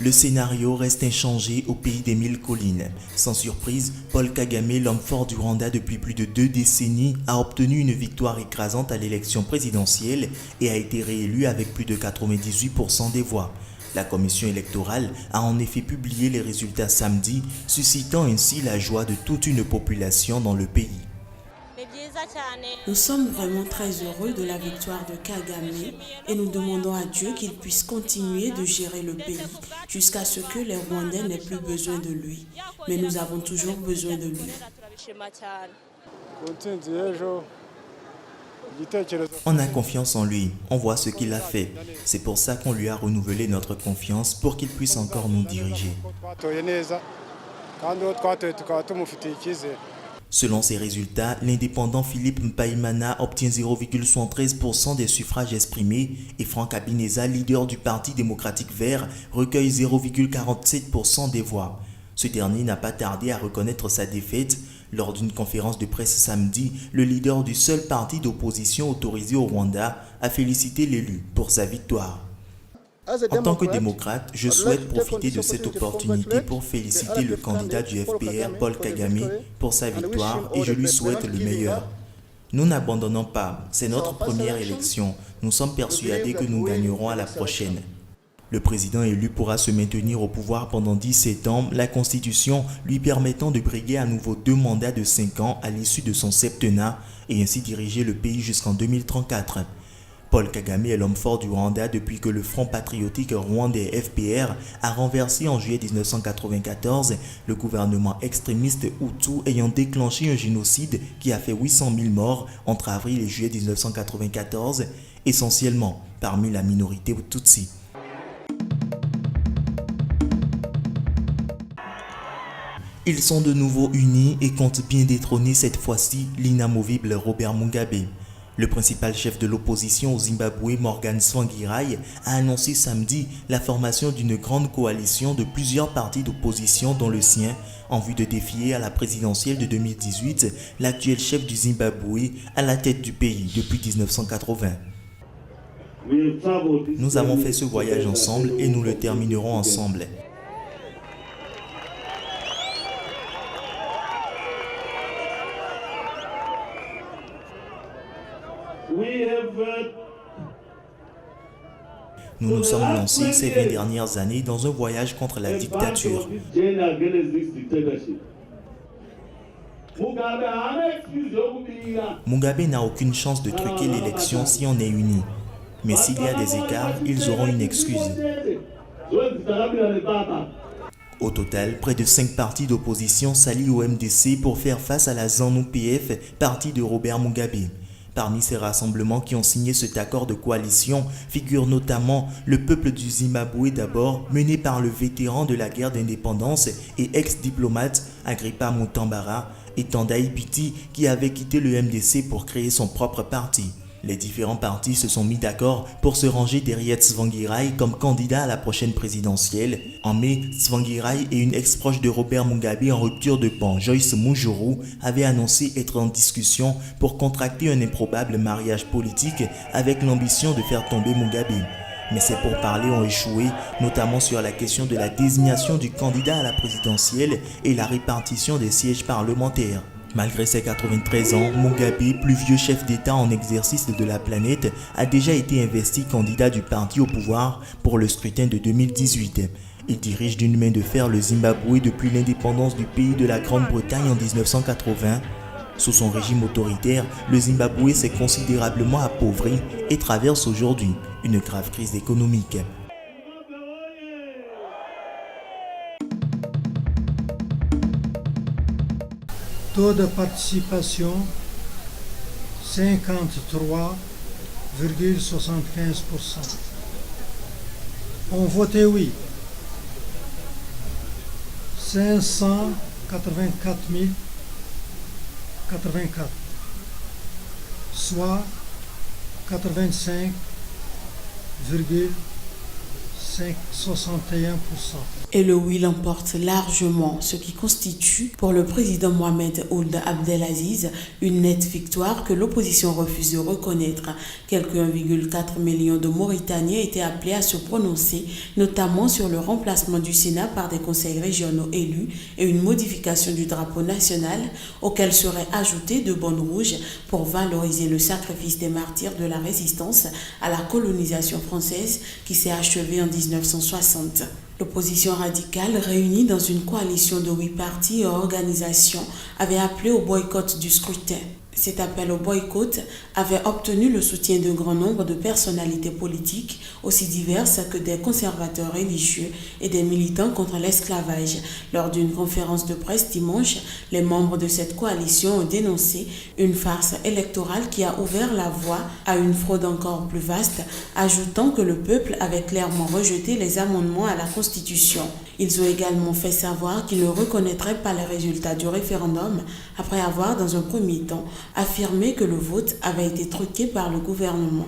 Le scénario reste inchangé au pays des mille collines. Sans surprise, Paul Kagame, l'homme fort du Rwanda depuis plus de 2 décennies, a obtenu une victoire écrasante à l'élection présidentielle et a été réélu avec plus de 98% des voix. La commission électorale a en effet publié les résultats samedi, suscitant ainsi la joie de toute une population dans le pays. Nous sommes vraiment très heureux de la victoire de Kagame et nous demandons à Dieu qu'il puisse continuer de gérer le pays jusqu'à ce que les Rwandais n'aient plus besoin de lui. Mais nous avons toujours besoin de lui. On a confiance en lui, on voit ce qu'il a fait. C'est pour ça qu'on lui a renouvelé notre confiance pour qu'il puisse encore nous diriger. Selon ces résultats, l'indépendant Philippe Mpayimana obtient 0,73% des suffrages exprimés et Franck Habineza, leader du Parti démocratique vert, recueille 0,47% des voix. Ce dernier n'a pas tardé à reconnaître sa défaite. Lors d'une conférence de presse samedi, le leader du seul parti d'opposition autorisé au Rwanda a félicité l'élu pour sa victoire. En tant que démocrate, je souhaite profiter de cette opportunité pour féliciter le candidat du FPR, Paul Kagame, pour sa victoire et je lui souhaite le meilleur. Nous n'abandonnons pas, c'est notre première élection. Nous sommes persuadés que nous gagnerons à la prochaine. Le président élu pourra se maintenir au pouvoir pendant 17 ans, la Constitution lui permettant de briguer à nouveau 2 mandats de 5 ans à l'issue de son septennat et ainsi diriger le pays jusqu'en 2034. Paul Kagame est l'homme fort du Rwanda depuis que le Front patriotique rwandais FPR a renversé en juillet 1994 le gouvernement extrémiste Hutu ayant déclenché un génocide qui a fait 800 000 morts entre avril et juillet 1994, essentiellement parmi la minorité Tutsi. Ils sont de nouveau unis et comptent bien détrôner cette fois-ci l'inamovible Robert Mugabe. Le principal chef de l'opposition au Zimbabwe, Morgan Tsvangirai, a annoncé samedi la formation d'une grande coalition de plusieurs partis d'opposition dont le sien, en vue de défier à la présidentielle de 2018 l'actuel chef du Zimbabwe à la tête du pays depuis 1980. Nous avons fait ce voyage ensemble et nous le terminerons ensemble. Nous nous sommes lancés ces 20 dernières années dans un voyage contre la dictature. Mugabe n'a aucune chance de truquer l'élection si on est unis. Mais s'il y a des écarts, ils auront une excuse. Au total, près de 5 partis d'opposition s'allient au MDC pour faire face à la ZANU-PF, parti de Robert Mugabe. Parmi ces rassemblements qui ont signé cet accord de coalition figure notamment le peuple du Zimbabwe d'abord, mené par le vétéran de la guerre d'indépendance et ex-diplomate Agrippa Mutambara et Tendai Biti qui avait quitté le MDC pour créer son propre parti. Les différents partis se sont mis d'accord pour se ranger derrière Tsvangirai comme candidat à la prochaine présidentielle. En mai, Tsvangirai et une ex-proche de Robert Mugabe en rupture de ban, Joyce Mujuru, avaient annoncé être en discussion pour contracter un improbable mariage politique avec l'ambition de faire tomber Mugabe. Mais ces pourparlers ont échoué, notamment sur la question de la désignation du candidat à la présidentielle et la répartition des sièges parlementaires. Malgré ses 93 ans, Mugabe, plus vieux chef d'État en exercice de la planète, a déjà été investi candidat du parti au pouvoir pour le scrutin de 2018. Il dirige d'une main de fer le Zimbabwe depuis l'indépendance du pays de la Grande-Bretagne en 1980. Sous son régime autoritaire, le Zimbabwe s'est considérablement appauvri et traverse aujourd'hui une grave crise économique. Taux de participation 53,75%. On votait oui 584 084, soit 85,5%. 61%. Et le oui l'emporte largement, ce qui constitue pour le président Mohamed Ould Abdelaziz une nette victoire que l'opposition refuse de reconnaître. Quelques 1,4 million de Mauritaniens étaient appelés à se prononcer, notamment sur le remplacement du Sénat par des conseils régionaux élus et une modification du drapeau national auquel seraient ajoutées 2 bandes rouges pour valoriser le sacrifice des martyrs de la résistance à la colonisation française qui s'est achevée en 1960. L'opposition radicale, réunie dans une coalition de 8 partis et organisations, avait appelé au boycott du scrutin. Cet appel au boycott avait obtenu le soutien d'un grand nombre de personnalités politiques, aussi diverses que des conservateurs religieux et des militants contre l'esclavage. Lors d'une conférence de presse dimanche, les membres de cette coalition ont dénoncé une farce électorale qui a ouvert la voie à une fraude encore plus vaste, ajoutant que le peuple avait clairement rejeté les amendements à la Constitution. Ils ont également fait savoir qu'ils ne reconnaîtraient pas les résultats du référendum après avoir, dans un premier temps, affirmé que le vote avait été truqué par le gouvernement.